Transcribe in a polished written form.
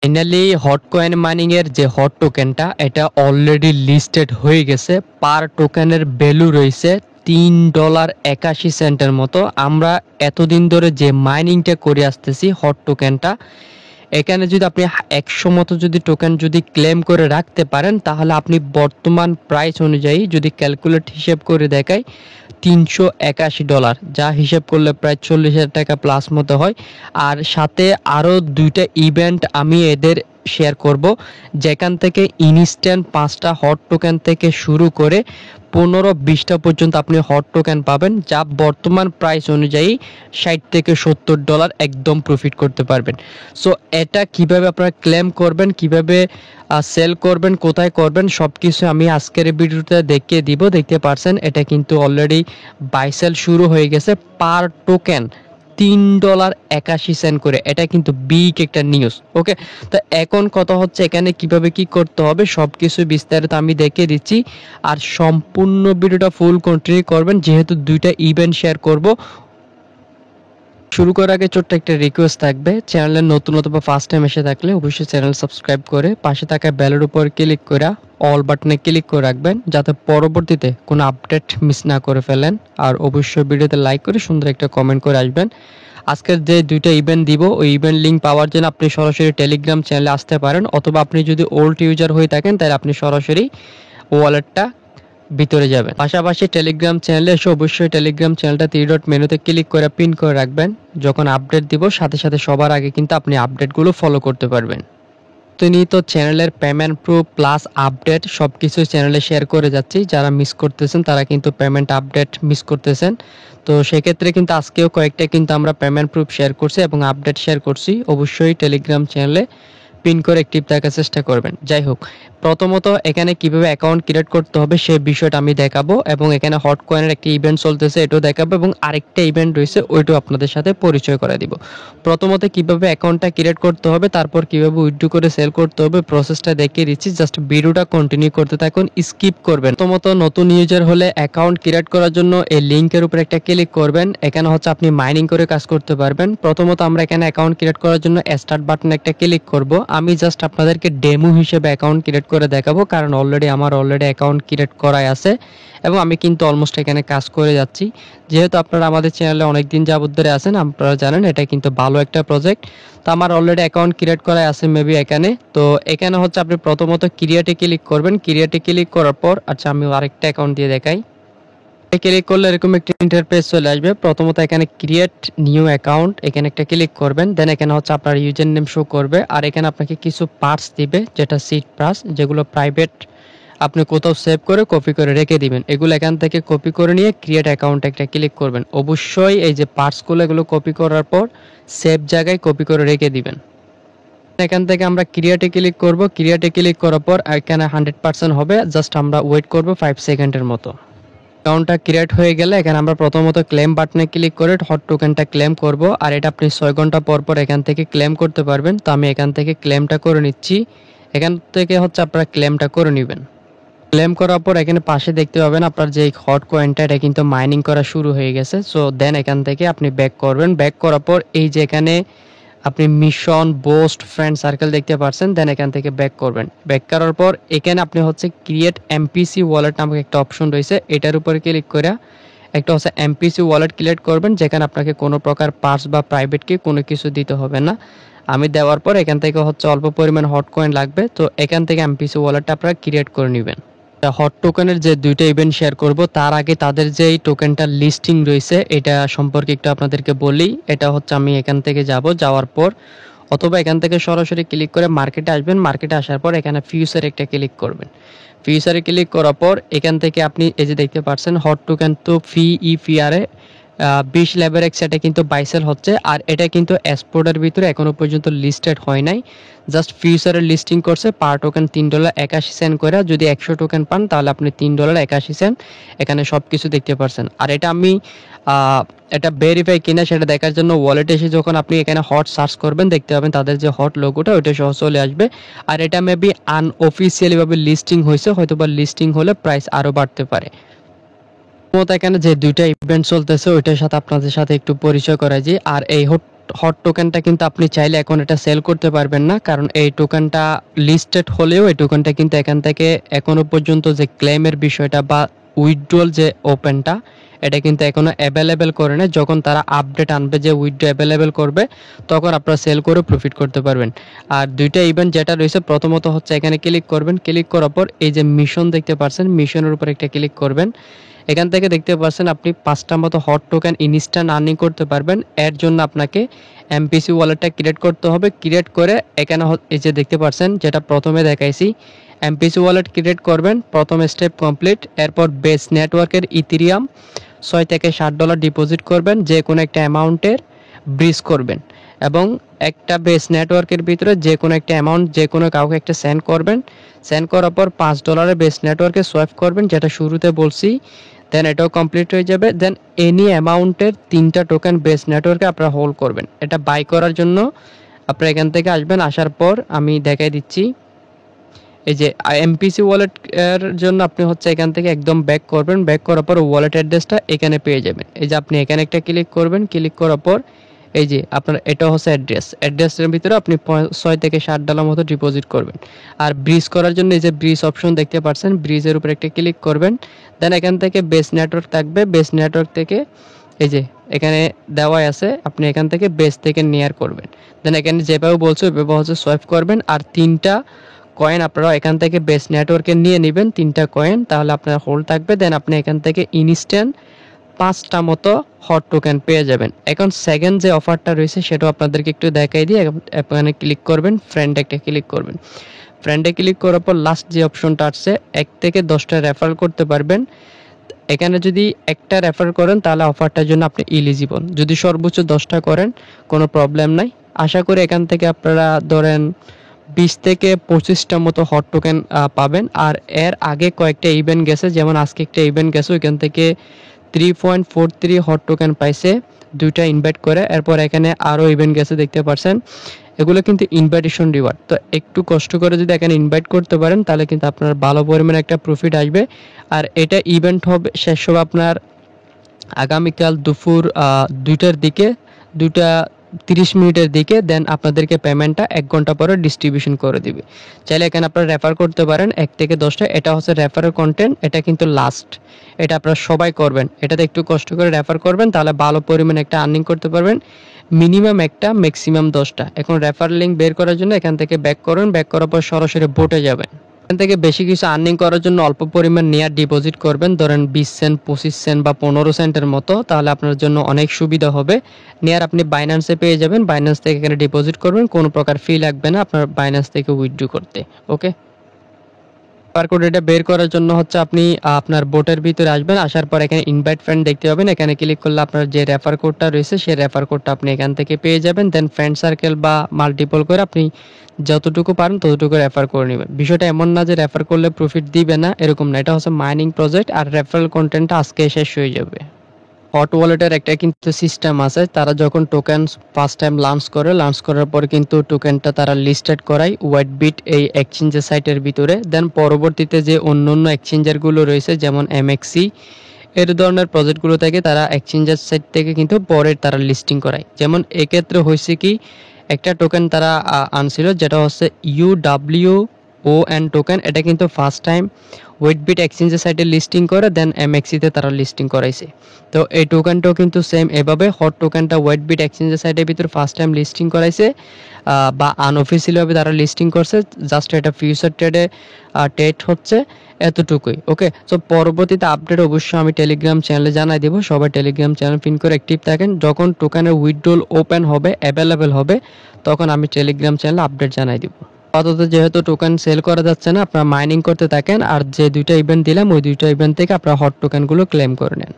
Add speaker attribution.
Speaker 1: Finally hot coin mining এর যে hot টোকেনটা এটা অলরেডি লিস্টেড হয়ে গেছে। পার টোকেনের ভ্যালু রয়েছে $3.81 মতো। আমরা এতদিন ধরে যে মাইনিংটা করে আসতেছি হট টোকেনটা, এখানে যদি আপনি 100 মতো যদি টোকেন যদি ক্লেম করে রাখতে পারেন, তাহলে আপনি বর্তমান প্রাইস অনুযায়ী যদি ক্যালকুলেট হিসেব করে দেখাই $381, যা হিসেব করলে প্রায় 40,000 টাকা প্লাস মতো হয়। আর সাথে আরও 2টা ইভেন্ট আমি এদের শেয়ার করব, যেখান থেকে ইনস্ট্যান্ট 5টা হট টোকেন থেকে শুরু করে 15-20টা পর্যন্ত আপনি হট টোকেন পাবেন, যা বর্তমান প্রাইস অনুযায়ী $60 থেকে $70 একদম প্রফিট করতে পারবেন। সো এটা কিভাবে আপনারা ক্লেম করবেন, কিভাবে সেল করবেন, কোথায় করবেন, সব কিছু আমি আজকের ভিডিওতে দেখিয়ে দিব। দেখতে পাচ্ছেন এটা কিন্তু অলরেডি বাই সেল শুরু হয়ে গেছে। পার টোকেন $3.81 করে, এটা কিন্তু বিগ একটা নিউজ। ওকে, তো এখন কথা হচ্ছে এখানে কিভাবে কি করতে হবে সব কিছু বিস্তারিত আমি দেখিয়ে দিচ্ছি। আর সম্পূর্ণ ভিডিওটা ফুল কন্টিনিউ করবেন, যেহেতু 2টা ইভেন্ট শেয়ার করব। শুরু করার আগে ছোট্ট একটা রিকোয়েস্ট থাকবে, চ্যানেলের নতুন অথবা ফার্স্ট টাইম এসে থাকলে অবশ্যই চ্যানেল সাবস্ক্রাইব করে পাশে থাকা বেলের উপর ক্লিক করে অল বাটনে ক্লিক করে রাখবেন, যাতে পরবর্তীতে কোনো আপডেট মিস না করে ফেলেন। আর অবশ্যই ভিডিওতে লাইক করে সুন্দর একটা কমেন্ট করে আসবেন। আজকের যে 2টা ইভেন্ট দিব, ওই ইভেন্ট লিঙ্ক পাওয়ার জন্য আপনি সরাসরি টেলিগ্রাম চ্যানেলে আসতে পারেন, অথবা আপনি যদি ওল্ড ইউজার হয়ে থাকেন তাহলে আপনি সরাসরি ওয়ালেটটা ভিতরে যাবেন। পাশাপাশি টেলিগ্রাম চ্যানেলে এসে অবশ্যই টেলিগ্রাম চ্যানেলটা 3 ডট মেনুতে ক্লিক করে পিন করে রাখবেন। যখন আপডেট দিব সাথে সাথে সবার আগে কিন্তু আপনি আপডেটগুলো ফলো করতে পারবেন। নিয়মিত চ্যানেলের পেমেন্ট প্রুফ প্লাস আপডেট সব কিছু চ্যানেলে শেয়ার করে যাচ্ছি। যারা মিস করতেছেন তারা কিন্তু পেমেন্ট আপডেট মিস করতেছেন, তো সেক্ষেত্রে কিন্তু আজকেও কয়েকটা কিন্তু আমরা পেমেন্ট প্রুফ শেয়ার করছি এবং আপডেট শেয়ার করছি। অবশ্যই টেলিগ্রাম চ্যানেলে পিন করে অ্যাক্টিভ থাকার চেষ্টা করবেন। যাই হোক, প্রথমত এখানে কিভাবে অ্যাকাউন্ট ক্রিয়েট করতে হবে সেই বিষয়টা আমি দেখাবো, এবং এখানে হট কয়েনের একটি ইভেন্ট চলতেছে এটাও দেখাবো, এবং আরেকটা ইভেন্ট রয়েছে ওইটাও আপনাদের সাথে পরিচয় করে দিব। প্রথমত কিভাবে অ্যাকাউন্টটা ক্রিয়েট করতে হবে, তারপর কিভাবে উইথড্র করে সেল করতে হবে প্রসেসটা দেখিয়ে দিচ্ছি। জাস্ট ভিডিওটা কন্টিনিউ করতে থাকুন, স্কিপ করবেন। প্রথমত নতুন ইউজার হলে অ্যাকাউন্ট ক্রিয়েট করার জন্য এই লিঙ্কের উপর একটা ক্লিক করবেন। এখানে হচ্ছে আপনি মাইনিং করে কাজ করতে পারবেন। প্রথমত আমরা এখানে অ্যাকাউন্ট ক্রিয়েট করার জন্য স্টার্ট বাটনে একটা ক্লিক করব। আমি জাস্ট আপনাদেরকে ডেমো হিসেবে অ্যাকাউন্ট ক্রিয়েট করে দেখাবো, কারণ আমার অলরেডি অ্যাকাউন্ট ক্রিয়েট করাই আছে এবং আমি কিন্তু অলমোস্ট এখানে কাজ করে যাচ্ছি। যেহেতু আপনারা আমাদের চ্যানেলে অনেকদিন যাবত ধরে আছেন, আপনারা জানেন এটা কিন্তু ভালো একটা প্রজেক্ট। তো আমার অলরেডি অ্যাকাউন্ট ক্রিয়েট করাই আছে মেবি এখানে। তো এখানে হচ্ছে আপনি প্রথমত ক্রিয়েটে ক্লিক করবেন। ক্রিয়েটে ক্লিক করার পর আমি আরেকটা অ্যাকাউন্ট দিয়ে দেখাই। ক্লিক করলে এরকম একটা ইন্টারফেস চলে আসবে। প্রথমত এখানে ক্রিয়েট নিউ অ্যাকাউন্ট, এখানে একটা ক্লিক করবেন। দেন এখানে হচ্ছে আপনার ইউজার নেম শো করবে, আর এখানে আপনাকে কিছু পার্টস দিবে, যেটা সিট পার্টস, যেগুলো প্রাইভেট আপনি কোথাও সেভ করে কপি করে রেখে দিবেন। এগুলো এখান থেকে কপি করে নিয়ে ক্রিয়েট অ্যাকাউন্ট একটা ক্লিক করবেন। অবশ্যই এই যে পার্টসগুলো এগুলো কপি করার পর সেভ জায়গায় কপি করে রেখে দিবেন। এখান থেকে আমরা ক্রিয়েটে ক্লিক করব। ক্রিয়েটে ক্লিক করার পর এখানে 100% হবে, জাস্ট আমরা ওয়েট করব 5 সেকেন্ডের মতো। অ্যাকাউন্টটা ক্রিয়েট হয়ে গেলে এখানে আমরা প্রথমত ক্লেম বাটনে ক্লিক করে হট টোকেনটা ক্লেম করব, আর এটা আপনি 6 ঘন্টা পর পর এখান থেকে ক্লেম করতে পারবেন। তো আমি এখান থেকে ক্লেমটা করে নিচ্ছি। এখান থেকে হচ্ছে আপনারা ক্লেমটা করে নেবেন। ক্লেম করার পর এখানে পাশে দেখতে পাবেন আপনার যে হট কয়েনটা, এটা কিন্তু মাইনিং করা শুরু হয়ে গেছে। সো দেন এখান থেকে আপনি ব্যাক করবেন। ব্যাক করার পর এই যে এখানে আপনি মিশন বোস্ট ফ্রেন্ড সার্কেল দেখতে পাচ্ছেন, দেন এখান থেকে ব্যাক করবেন। ব্যাক করার পর এখানে আপনি হচ্ছে ক্রিয়েট এমপিসি ওয়ালেট নামক একটা অপশন রয়েছে, এটার উপরে ক্লিক করে একটা হচ্ছে এমপিসি ওয়ালেট ক্রিয়েট করবেন, যেখানে আপনাকে কোনো প্রকার পার্স বা প্রাইভেট কি কোনো কিছু দিতে হবে না। আমি দেওয়ার পর এখান থেকে হচ্ছে অল্প পরিমাণ হট কয়েন লাগবে, তো এখান থেকে এমপিসি ওয়ালেটটা আপনারা ক্রিয়েট করে নেবেন। হট টোকেনের যে 2টা ইভেন্ট শেয়ার করব, তার আগে তাদের যে এই টোকেনটা লিস্টিং রয়েছে এটা সম্পর্কে একটু আপনাদেরকে বলি। এটা হচ্ছে আমি এখান থেকে যাওয়ার পর অথবা এখান থেকে সরাসরি ক্লিক করে মার্কেটে আসবেন। মার্কেটে আসার পর এখানে ফিউচার একটা ক্লিক করবেন। ফিউচারে ক্লিক করার পর এখান থেকে আপনি এই যে দেখতে পাচ্ছেন হট টোকেন, তো ফিইপিআরে 20 লেভেল একসাথে কিন্তু বাইসেল হচ্ছে, আর এটা কিন্তু এক্সপোর্টের ভিতরে এখনো পর্যন্ত লিস্টেড হয় নাই। জাস্ট ফিউচারে লিস্টিং করছে। পার টোকেন $3.81 করে। যদি 100 টোকেন পান তাহলে আপনি $3.81 এখানে সব কিছু দেখতে পাচ্ছেন। আর এটা আমি এটা ভেরিফাই কিনা সেটা দেখার জন্য ওয়ালেটে এসে যখন আপনি এখানে হট সার্চ করবেন, দেখতে পাবেন তাদের যে হট লোগোটা ওইটা সহ চলে আসবে। আর এটা মেবি আনঅফিসিয়ালিভাবে লিস্টিং হয়েছে, হয়তো বা লিস্টিং হলে প্রাইস আরও বাড়তে পারে। এখানে যে 2টা ইভেন্ট চলতেছে ওইটার সাথে আপনাদের সাথে একটু পরিচয় করাই যে, আর এই হট হট টোকেনটা কিন্তু আপনি চাইলে এখন এটা সেল করতে পারবেন না, কারণ এই টোকেনটা লিস্টেড হলেও এই টোকেনটা কিন্তু এখান থেকে এখনো পর্যন্ত যে ক্লেমের বিষয়টা বা উইথড্রল যে ওপেনটা এটা কিন্তু এখনো অ্যাভেলেবেল করে না। যখন তারা আপডেট আনবে যে উইথড্র অ্যাভেলেবেল করবে তখন আপনারা সেল করে প্রফিট করতে পারবেন। আর দুইটা ইভেন্ট যেটা রয়েছে, প্রথমত হচ্ছে এখানে ক্লিক করবেন, ক্লিক করার পর এই যে মিশন দেখতে পাচ্ছেন, মিশনের উপর একটা ক্লিক করবেন। এখান থেকে দেখতে পাচ্ছেন আপনি 5টা মতো হট টোকেন ইনস্ট্যান্ট আর্নিং করতে পারবেন। এর জন্য আপনাকে এমপিসি ওয়ালেটটা ক্রিয়েট করতে হবে। ক্রিয়েট করে এখানে এই যে দেখতে পাচ্ছেন যেটা প্রথমে দেখাইছি, এমপিসি ওয়ালেট ক্রিয়েট করবেন, প্রথম স্টেপ কমপ্লিট। এরপর বেস নেটওয়ার্কের ইথেরিয়াম $6 থেকে $7 ডিপোজিট করবেন, যে কোনো একটা অ্যামাউন্টের ব্রিজ করবেন এবং একটা বেস নেটওয়ার্কের ভিতরে যে কোনো একটা অ্যামাউন্ট যে কোনো কাউকে একটা সেন্ড করবেন। সেন্ড করার পর $5 বেস নেটওয়ার্কে সোয়াইপ করবেন, যেটা শুরুতে বলছি। দেন এটাও কমপ্লিট হয়ে যাবে। দেন এনি অ্যামাউন্টের 3টা টোকেন বেস নেটওয়ার্কে আপনারা হোল্ড করবেন। এটা বাই করার জন্য আপনারা এখান থেকে আসবেন, আসার পর আমি দেখাই দিচ্ছি। এই যে এমপিসি ওয়ালেট এর জন্য আপনি হচ্ছে এখান থেকে একদম ব্যাক করবেন, ব্যাক করার পর ওয়ালেট অ্যাড্রেসটা এখানে পেয়ে যাবেন। এই যে আপনি এখানে একটা ক্লিক করবেন, ক্লিক করার পর এই যে আপনার এটা হচ্ছে অ্যাড্রেসের ভিতরে আপনি $6 থেকে $7 মতো ডিপোজিট করবেন। আর ব্রিজ করার জন্য এই যে ব্রিজ অপশন দেখতে পাচ্ছেন, ব্রিজের উপর একটা ক্লিক করবেন। দেন এখান থেকে বেস নেটওয়ার্ক থাকবে, বেস নেটওয়ার্ক থেকে এই যে এখানে দেওয়া আছে, আপনি এখান থেকে বেস থেকে নেয়ার করবেন। দেন এখানে যেভাবে বলছে ওইভাবে হচ্ছে সোয়াইপ করবেন। আর 3টা কয়েন আপনারা এখান থেকে বেস নেটওয়ার্কে নিয়ে নেবেন, 3টা কয়েন, তাহলে আপনার হোল্ড থাকবে। দেন আপনি এখান থেকে ইনস্ট্যান্ট 5টা মতো হট টোকেন পেয়ে যাবেন। এখন সেকেন্ড যে অফারটা রয়েছে সেটাও আপনাদেরকে একটু দেখাই দিই। এখানে ক্লিক করবেন, ফ্রেন্ডে একটা ক্লিক করবেন। ফ্রেন্ডে ক্লিক করার পর লাস্ট যে অপশনটা আসছে 1 থেকে 10টা রেফার করতে পারবেন। এখানে যদি একটা রেফার করেন তাহলে অফারটার জন্য আপনি এলিজিবল, যদি সর্বোচ্চ 10টা করেন কোনো প্রবলেম নাই। আশা করি এখান থেকে আপনারা ধরেন 20 থেকে 25টা মতো হট টোকেন পাবেন। আর এর আগে কয়েকটা ইভেন্ট গেছে, যেমন আজকে একটা ইভেন্ট গেছে, ওইখান থেকে 3.43 হট টোকেন পাইছে 2টা ইনভাইট করে। এরপর এখানে আরও ইভেন্ট গেছে দেখতে পাচ্ছেন, এগুলো কিন্তু ইনভাইটেশন রিওয়ার্ড। তো একটু কষ্ট করে যদি এখানে ইনভাইট করতে পারেন তাহলে কিন্তু আপনার ভালো পরিমাণে একটা প্রফিট আসবে। আর এটা ইভেন্ট হবে শেষ হবে আপনার আগামীকাল দুপুর 2টার দিকে, 2:30 দিকে। দেন আপনাদেরকে পেমেন্টটা 1 ঘন্টা পরে ডিস্ট্রিবিউশন করে দিবে। চাইলে এখানে আপনারা রেফার করতে পারেন 1 থেকে 10টা। এটা হচ্ছে রেফারের কন্টেন্ট, এটা কিন্তু লাস্ট, এটা আপনারা সবাই করবেন। এটাতে একটু কষ্ট করে রেফার করবেন, তাহলে ভালো পরিমাণে একটা আর্নিং করতে পারবেন। মিনিমাম একটা, ম্যাক্সিমাম 10টা। এখন রেফার লিঙ্ক বের করার জন্য এখান থেকে ব্যাক করুন, ব্যাক করার পর সরাসরি বোটে যাবেন। এখান থেকে বেশি কিছু আর্নিং করার জন্য অল্প পরিমাণ নেয়ার ডিপোজিট করবেন, ধরেন 20 সেন্ট, 25 সেন্ট বা 15 সেন্টের মতো, তাহলে আপনার জন্য অনেক সুবিধা হবে। নেয়ার আপনি বাইন্যান্সে পেয়ে যাবেন, বাইন্যান্স থেকে এখানে ডিপোজিট করবেন, কোনো প্রকার ফি লাগবে না আপনার বাইন্যান্স থেকে উইথড্র করতে। ওকে, বারকোড এটা বের করার জন্য হচ্ছে আপনি আপনার বোটের ভিতরে আসবেন, আসার পর এখানে ইনভাইট ফ্রেন্ড দেখতে পাবেন, এখানে ক্লিক করলে আপনার যে রেফার কোডটা রয়েছে সেই রেফার কোডটা আপনি এখান থেকে পেয়ে যাবেন। দেন ফ্রেন্ড সার্কেল বা মাল্টিপল করে আপনি যতটুকু পারেন ততটুকু রেফার করে নেবেন। বিষয়টা এমন না যে রেফার করলে প্রফিট দিবে না, এরকম না। এটা হচ্ছে মাইনিং প্রজেক্ট, আর রেফারেল কন্টেন্টটা আজকে শেষ হয়ে যাবে। হট ওয়ালেটের একটা কিন্তু সিস্টেম আছে, তারা যখন টোকেন ফার্স্ট টাইম লঞ্চ করে, লঞ্চ করার পর কিন্তু টোকেনটা তারা লিস্টেড করায় হোয়াইটবিট এই এক্সচেঞ্জের সাইটের ভিতরে। দেন পরবর্তীতে যে অন্য অন্য এক্সচেঞ্জারগুলো রয়েছে যেমন এমএক্সি এর ধরনের প্রজেক্টগুলো থেকে তারা এক্সচেঞ্জের সাইট থেকে কিন্তু পরে তারা লিস্টিং করায়। যেমন এক্ষেত্রে হয়েছে কি, একটা টোকেন তারা আনছিল যেটা হচ্ছে UWON টোকেন, এটা কিন্তু ফার্স্ট টাইম ওয়েটবিট এক্সচেঞ্জের সাইটে লিস্টিং করে, দেন এমএক্সিতে তারা লিস্টিং করাইছে। তো এই টোকেনটাও কিন্তু সেম এভাবে হট টোকেনটা ওয়েটবিট এক্সচেঞ্জের সাইটের ভিতরে ফার্স্ট টাইম লিস্টিং করাইছে বা আনঅফিসিয়ালিভাবে তারা লিস্টিং করছে, জাস্ট এটা ফিউচার ট্রেডে ট্রেড হচ্ছে, এতটুকুই। ওকে, সো পরবর্তীতে আপডেট অবশ্যই আমি টেলিগ্রাম চ্যানেলে জানাই দেবো। সবাই টেলিগ্রাম চ্যানেল পিন করে অ্যাক্টিভ থাকেন, যখন টোকেনের উইথড্রল ওপেন হবে, অ্যাভেলেবেল হবে, তখন আমি টেলিগ্রাম চ্যানেলে আপডেট জানাই দেবো। আপাতত যেহেতু টোকেন সেল করা যাচ্ছে না, আপনারা মাইনিং করতে থাকেন, আর যে 2টা ইভেন্ট দিলাম ওই 2টা ইভেন্ট থেকে আপনারা হট টোকেনগুলো ক্লেম করে নেন।